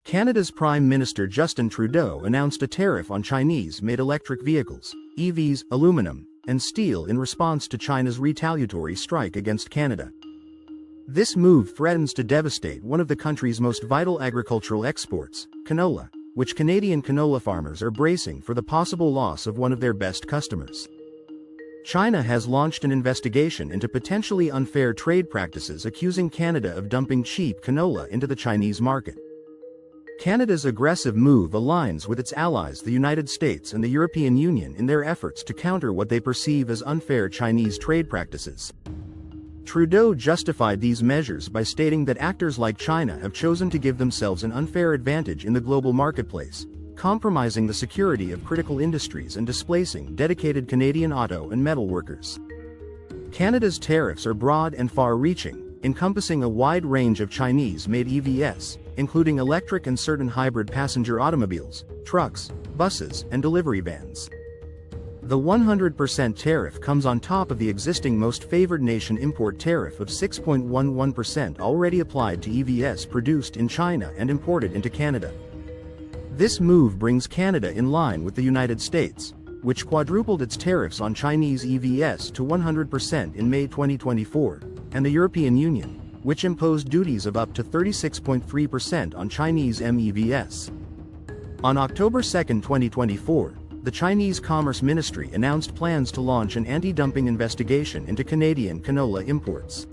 Canada's Prime Minister Justin Trudeau announced a tariff on Chinese-made electric vehicles, EVs, aluminum, and steel in response to China's retaliatory strike against Canada. This move threatens to devastate one of the country's most vital agricultural exports, canola, which Canadian canola farmers are bracing for the possible loss of one of their best customers. China has launched an investigation into potentially unfair trade practices, accusing Canada of dumping cheap canola into the Chinese market. Canada's aggressive move aligns with its allies the United States and the European Union in their efforts to counter what they perceive as unfair Chinese trade practices. Trudeau justified these measures by stating that actors like China have chosen to give themselves an unfair advantage in the global marketplace, compromising the security of critical industries and displacing dedicated Canadian auto and metal workers. Canada's tariffs are broad and far-reaching, encompassing a wide range of Chinese-made EVs, including electric and certain hybrid passenger automobiles, trucks, buses, and delivery vans. The 100% tariff comes on top of the existing most favored nation import tariff of 6.11% already applied to EVs produced in China and imported into Canada. This move brings Canada in line with the United States, which quadrupled its tariffs on Chinese EVs to 100% in May 2024, and the European Union, which imposed duties of up to 36.3% on Chinese MEVs. On October 2, 2024, the Chinese Commerce Ministry announced plans to launch an anti-dumping investigation into Canadian canola imports.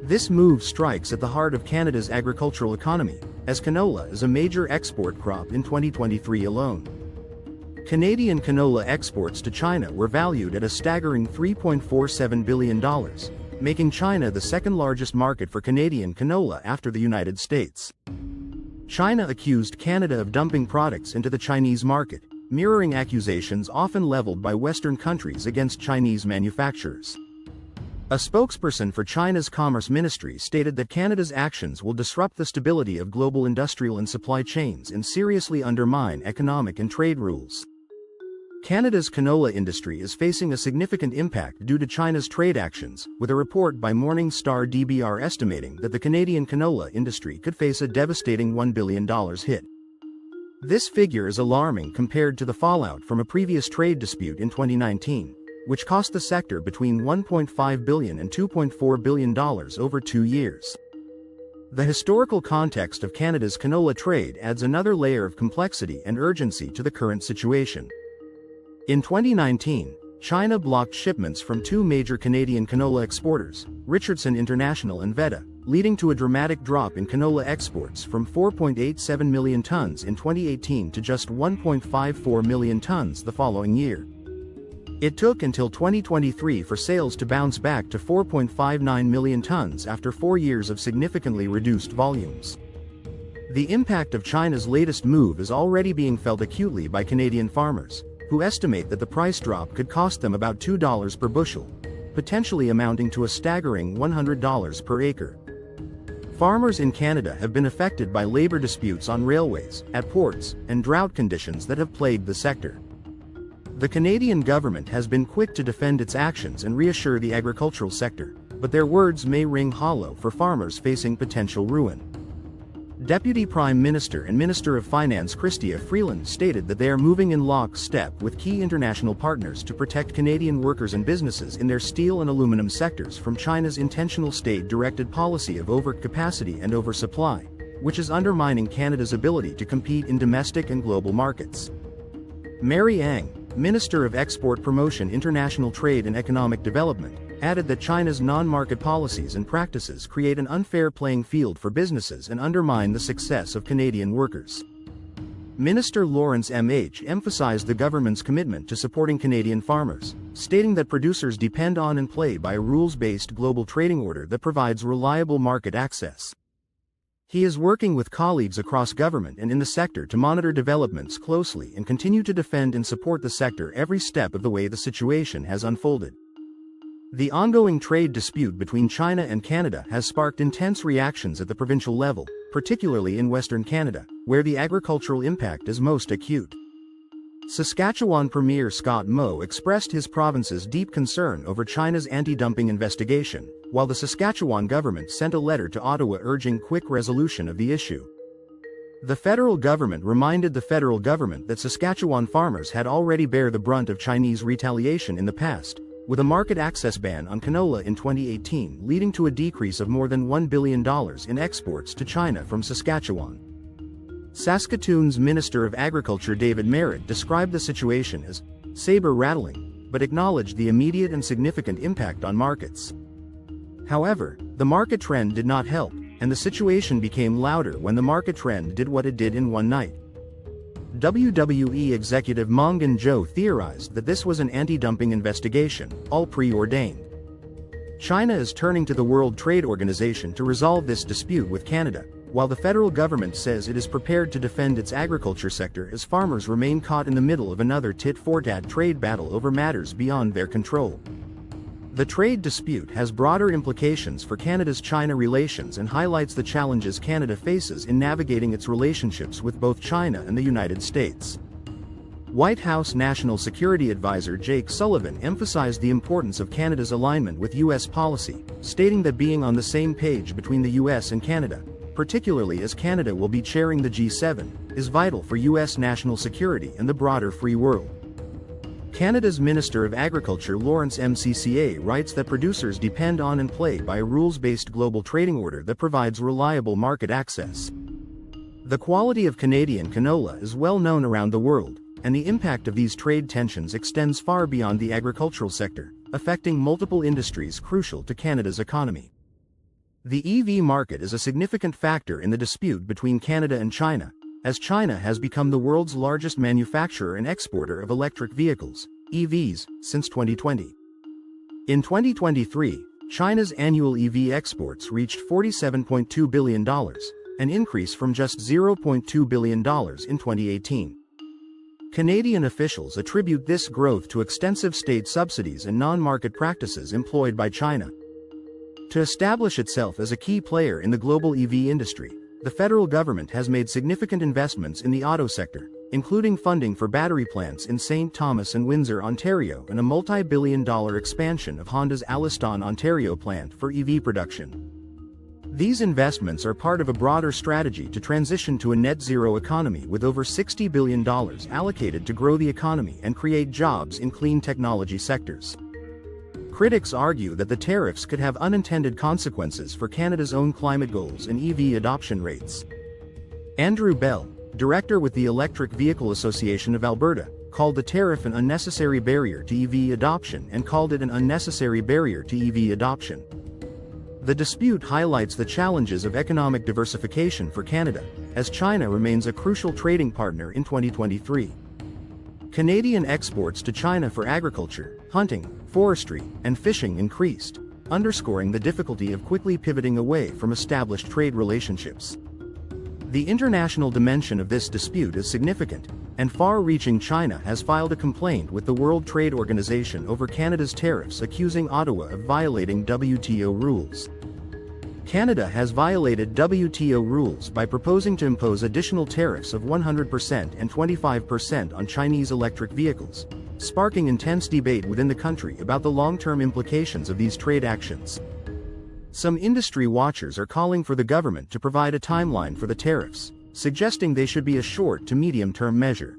This move strikes at the heart of Canada's agricultural economy, as canola is a major export crop in 2023 alone. Canadian canola exports to China were valued at a staggering $3.47 billion, making China the second-largest market for Canadian canola after the United States. China accused Canada of dumping products into the Chinese market, mirroring accusations often leveled by Western countries against Chinese manufacturers. A spokesperson for China's Commerce Ministry stated that Canada's actions will disrupt the stability of global industrial and supply chains and seriously undermine economic and trade rules. Canada's canola industry is facing a significant impact due to China's trade actions, with a report by Morningstar DBR estimating that the Canadian canola industry could face a devastating $1 billion hit. This figure is alarming compared to the fallout from a previous trade dispute in 2019, which cost the sector between $1.5 billion and $2.4 billion over 2 years. The historical context of Canada's canola trade adds another layer of complexity and urgency to the current situation. In 2019, China blocked shipments from two major Canadian canola exporters, Richardson International and Veta, leading to a dramatic drop in canola exports from 4.87 million tons in 2018 to just 1.54 million tons the following year. It took until 2023 for sales to bounce back to 4.59 million tons after 4 years of significantly reduced volumes. The impact of China's latest move is already being felt acutely by Canadian farmers, who estimate that the price drop could cost them about $2 per bushel, potentially amounting to a staggering $100 per acre. Farmers in Canada have been affected by labor disputes on railways, at ports, and drought conditions that have plagued the sector. The Canadian government has been quick to defend its actions and reassure the agricultural sector, but their words may ring hollow for farmers facing potential ruin. Deputy Prime Minister and Minister of Finance Chrystia Freeland stated that they are moving in lockstep with key international partners to protect Canadian workers and businesses in their steel and aluminum sectors from China's intentional state-directed policy of overcapacity and oversupply, which is undermining Canada's ability to compete in domestic and global markets. Mary Ang, Minister of Export Promotion, International Trade and Economic Development, added that China's non-market policies and practices create an unfair playing field for businesses and undermine the success of Canadian workers. Minister Lawrence M.H. emphasized the government's commitment to supporting Canadian farmers, stating that producers depend on and play by a rules-based global trading order that provides reliable market access. He is working with colleagues across government and in the sector to monitor developments closely and continue to defend and support the sector every step of the way the situation has unfolded. The ongoing trade dispute between China and Canada has sparked intense reactions at the provincial level, particularly in Western Canada, where the agricultural impact is most acute. Saskatchewan Premier Scott Moe expressed his province's deep concern over China's anti-dumping investigation, while the Saskatchewan government sent a letter to Ottawa urging quick resolution of the issue. The federal government reminded the federal government that Saskatchewan farmers had already bear the brunt of Chinese retaliation in the past, with a market access ban on canola in 2018 leading to a decrease of more than $1 billion in exports to China from Saskatchewan. Saskatoon's Minister of Agriculture David Merritt described the situation as saber-rattling, but acknowledged the immediate and significant impact on markets. However, the market trend did not help, and the situation became louder when the market trend did what it did in one night. WWE executive Mongin Zhou theorized that this was an anti-dumping investigation, all preordained. China is turning to the World Trade Organization to resolve this dispute with Canada, while the federal government says it is prepared to defend its agriculture sector as farmers remain caught in the middle of another tit-for-tat trade battle over matters beyond their control. The trade dispute has broader implications for Canada's China relations and highlights the challenges Canada faces in navigating its relationships with both China and the United States. White House National Security Advisor Jake Sullivan emphasized the importance of Canada's alignment with U.S. policy, stating that being on the same page between the U.S. and Canada, particularly as Canada will be chairing the G7, is vital for U.S. national security and the broader free world. Canada's Minister of Agriculture Lawrence MCCA writes that producers depend on and play by a rules-based global trading order that provides reliable market access. The quality of Canadian canola is well known around the world, and the impact of these trade tensions extends far beyond the agricultural sector, affecting multiple industries crucial to Canada's economy. The EV market is a significant factor in the dispute between Canada and China, as China has become the world's largest manufacturer and exporter of electric vehicles, EVs, since 2020. In 2023, China's annual EV exports reached $47.2 billion, an increase from just $0.2 billion in 2018. Canadian officials attribute this growth to extensive state subsidies and non-market practices employed by China. To establish itself as a key player in the global EV industry, the federal government has made significant investments in the auto sector, including funding for battery plants in St. Thomas and Windsor, Ontario, and a multi-billion-dollar expansion of Honda's Alliston, Ontario plant for EV production. These investments are part of a broader strategy to transition to a net-zero economy with over $60 billion allocated to grow the economy and create jobs in clean technology sectors. Critics argue that the tariffs could have unintended consequences for Canada's own climate goals and EV adoption rates. Andrew Bell, director with the Electric Vehicle Association of Alberta, called the tariff an unnecessary barrier to EV adoption and called it an unnecessary barrier to EV adoption. The dispute highlights the challenges of economic diversification for Canada, as China remains a crucial trading partner in 2023. Canadian exports to China for agriculture, hunting, forestry, and fishing increased, underscoring the difficulty of quickly pivoting away from established trade relationships. The international dimension of this dispute is significant, and far-reaching China has filed a complaint with the World Trade Organization over Canada's tariffs, accusing Ottawa of violating WTO rules. Canada has violated WTO rules by proposing to impose additional tariffs of 100% and 25% on Chinese electric vehicles, sparking intense debate within the country about the long-term implications of these trade actions. Some industry watchers are calling for the government to provide a timeline for the tariffs, suggesting they should be a short to medium-term measure.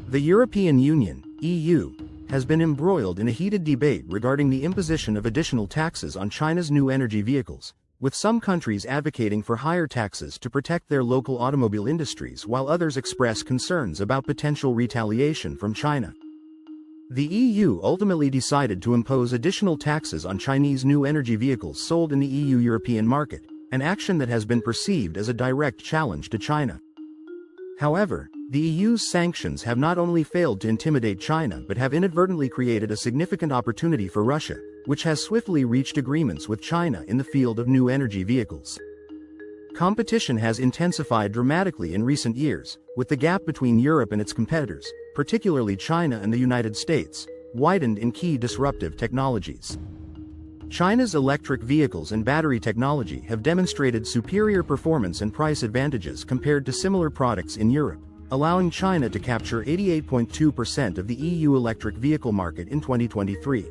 The European Union, EU, has been embroiled in a heated debate regarding the imposition of additional taxes on China's new energy vehicles, with some countries advocating for higher taxes to protect their local automobile industries while others express concerns about potential retaliation from China. The EU ultimately decided to impose additional taxes on Chinese new energy vehicles sold in the EU European market, an action that has been perceived as a direct challenge to China. However, the EU's sanctions have not only failed to intimidate China but have inadvertently created a significant opportunity for Russia, which has swiftly reached agreements with China in the field of new energy vehicles. Competition has intensified dramatically in recent years, with the gap between Europe and its competitors, particularly China and the United States, widened in key disruptive technologies. China's electric vehicles and battery technology have demonstrated superior performance and price advantages compared to similar products in Europe, allowing China to capture 88.2% of the EU electric vehicle market in 2023.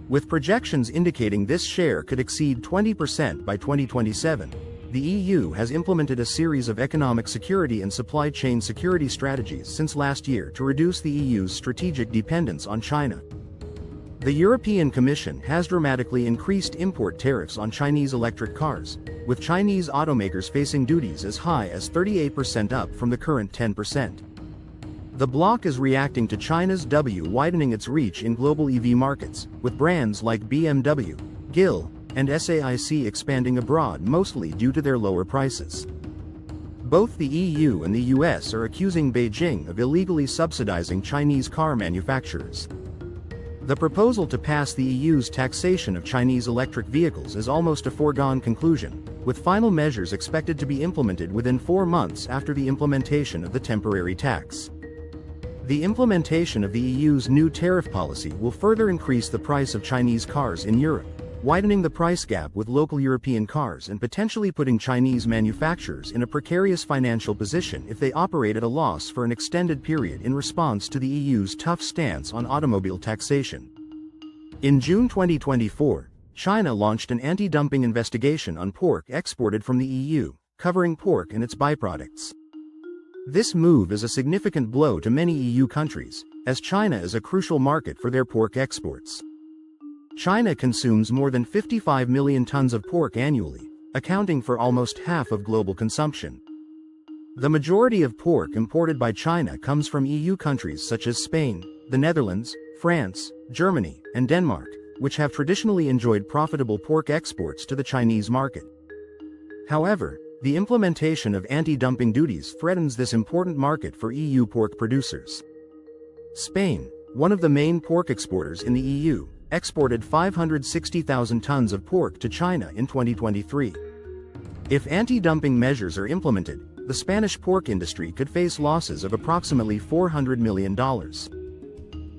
With projections indicating this share could exceed 20% by 2027, the EU has implemented a series of economic security and supply chain security strategies since last year to reduce the EU's strategic dependence on China. The European Commission has dramatically increased import tariffs on Chinese electric cars, with Chinese automakers facing duties as high as 38% up from the current 10%. The bloc is reacting to China's widening its reach in global EV markets, with brands like BMW, GIL, and SAIC expanding abroad mostly due to their lower prices. Both the EU and the US are accusing Beijing of illegally subsidizing Chinese car manufacturers. The proposal to pass the EU's taxation of Chinese electric vehicles is almost a foregone conclusion, with final measures expected to be implemented within 4 months after the implementation of the temporary tax. The implementation of the EU's new tariff policy will further increase the price of Chinese cars in Europe, widening the price gap with local European cars and potentially putting Chinese manufacturers in a precarious financial position if they operate at a loss for an extended period in response to the EU's tough stance on automobile taxation. In June 2024, China launched an anti-dumping investigation on pork exported from the EU, covering pork and its byproducts. This move is a significant blow to many EU countries, as China is a crucial market for their pork exports. China consumes more than 55 million tons of pork annually, accounting for almost half of global consumption. The majority of pork imported by China comes from EU countries such as Spain, the Netherlands, France, Germany, and Denmark, which have traditionally enjoyed profitable pork exports to the Chinese market. However, the implementation of anti-dumping duties threatens this important market for EU pork producers. Spain, one of the main pork exporters in the EU, exported 560,000 tons of pork to China in 2023. If anti-dumping measures are implemented, the Spanish pork industry could face losses of approximately $400 million.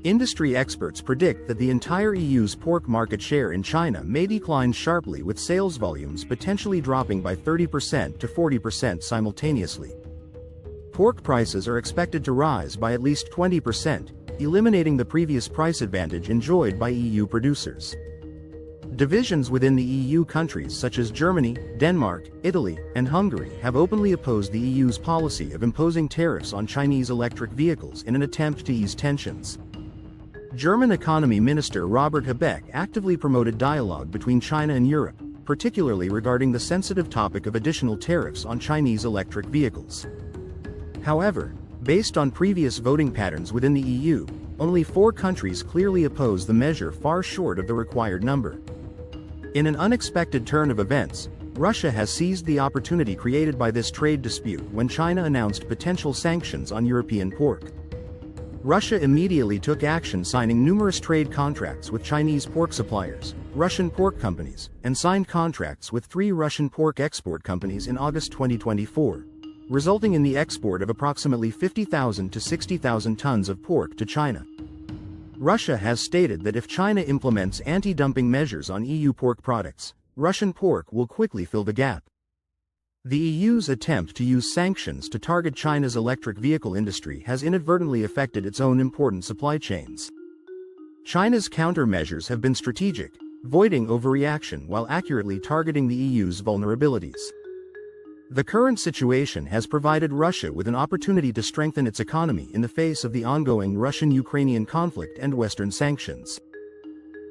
Industry experts predict that the entire EU's pork market share in China may decline sharply, with sales volumes potentially dropping by 30% to 40% simultaneously. Pork prices are expected to rise by at least 20%, eliminating the previous price advantage enjoyed by EU producers. Divisions within the EU countries such as Germany, Denmark, Italy, and Hungary have openly opposed the EU's policy of imposing tariffs on Chinese electric vehicles in an attempt to ease tensions. German Economy Minister Robert Habeck actively promoted dialogue between China and Europe, particularly regarding the sensitive topic of additional tariffs on Chinese electric vehicles. However, based on previous voting patterns within the EU, only 4 countries clearly oppose the measure, far short of the required number. In an unexpected turn of events, Russia has seized the opportunity created by this trade dispute when China announced potential sanctions on European pork. Russia immediately took action, signing numerous trade contracts with Chinese pork suppliers, Russian pork companies, and signed contracts with 3 Russian pork export companies in August 2024. Resulting in the export of approximately 50,000 to 60,000 tons of pork to China. Russia has stated that if China implements anti-dumping measures on EU pork products, Russian pork will quickly fill the gap. The EU's attempt to use sanctions to target China's electric vehicle industry has inadvertently affected its own important supply chains. China's countermeasures have been strategic, avoiding overreaction while accurately targeting the EU's vulnerabilities. The current situation has provided Russia with an opportunity to strengthen its economy in the face of the ongoing Russian-Ukrainian conflict and Western sanctions.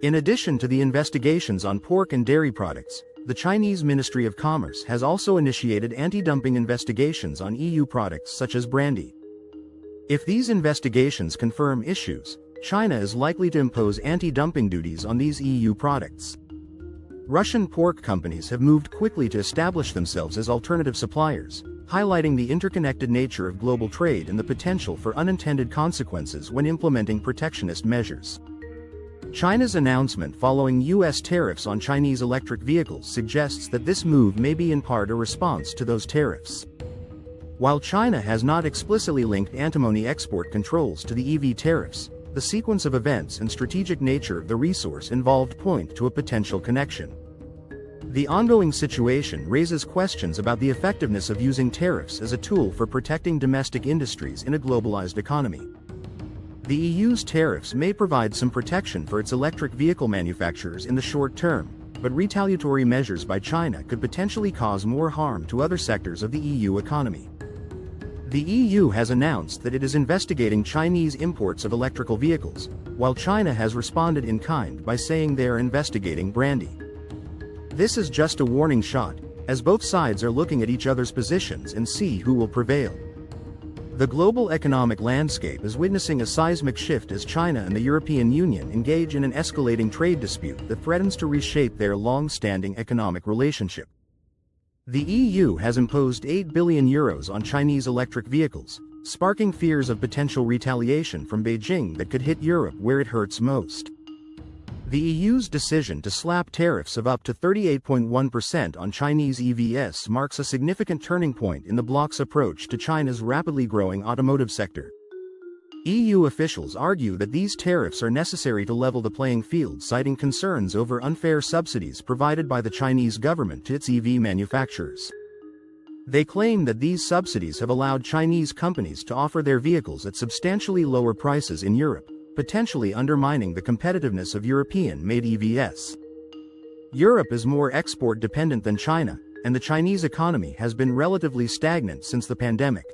In addition to the investigations on pork and dairy products, the Chinese Ministry of Commerce has also initiated anti-dumping investigations on EU products such as brandy. If these investigations confirm issues, China is likely to impose anti-dumping duties on these EU products. Russian pork companies have moved quickly to establish themselves as alternative suppliers, highlighting the interconnected nature of global trade and the potential for unintended consequences when implementing protectionist measures. China's announcement following U.S. tariffs on Chinese electric vehicles suggests that this move may be in part a response to those tariffs. While China has not explicitly linked antimony export controls to the EV tariffs, the sequence of events and strategic nature of the resource involved point to a potential connection. The ongoing situation raises questions about the effectiveness of using tariffs as a tool for protecting domestic industries in a globalized economy. The EU's tariffs may provide some protection for its electric vehicle manufacturers in the short term, but retaliatory measures by China could potentially cause more harm to other sectors of the EU economy. The EU has announced that it is investigating Chinese imports of electrical vehicles, while China has responded in kind by saying they are investigating brandy. This is just a warning shot, as both sides are looking at each other's positions and see who will prevail. The global economic landscape is witnessing a seismic shift as China and the European Union engage in an escalating trade dispute that threatens to reshape their long-standing economic relationship. The EU has imposed €8 billion on Chinese electric vehicles, sparking fears of potential retaliation from Beijing that could hit Europe where it hurts most. The EU's decision to slap tariffs of up to 38.1% on Chinese EVs marks a significant turning point in the bloc's approach to China's rapidly growing automotive sector. EU officials argue that these tariffs are necessary to level the playing field, citing concerns over unfair subsidies provided by the Chinese government to its EV manufacturers. They claim that these subsidies have allowed Chinese companies to offer their vehicles at substantially lower prices in Europe, potentially undermining the competitiveness of European-made EVs. Europe is more export-dependent than China, and the Chinese economy has been relatively stagnant since the pandemic.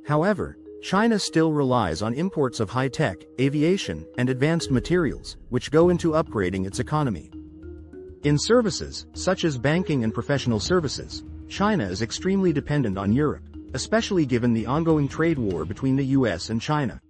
However, China still relies on imports of high-tech, aviation, and advanced materials, which go into upgrading its economy. In services, such as banking and professional services, China is extremely dependent on Europe, especially given the ongoing trade war between the US and China.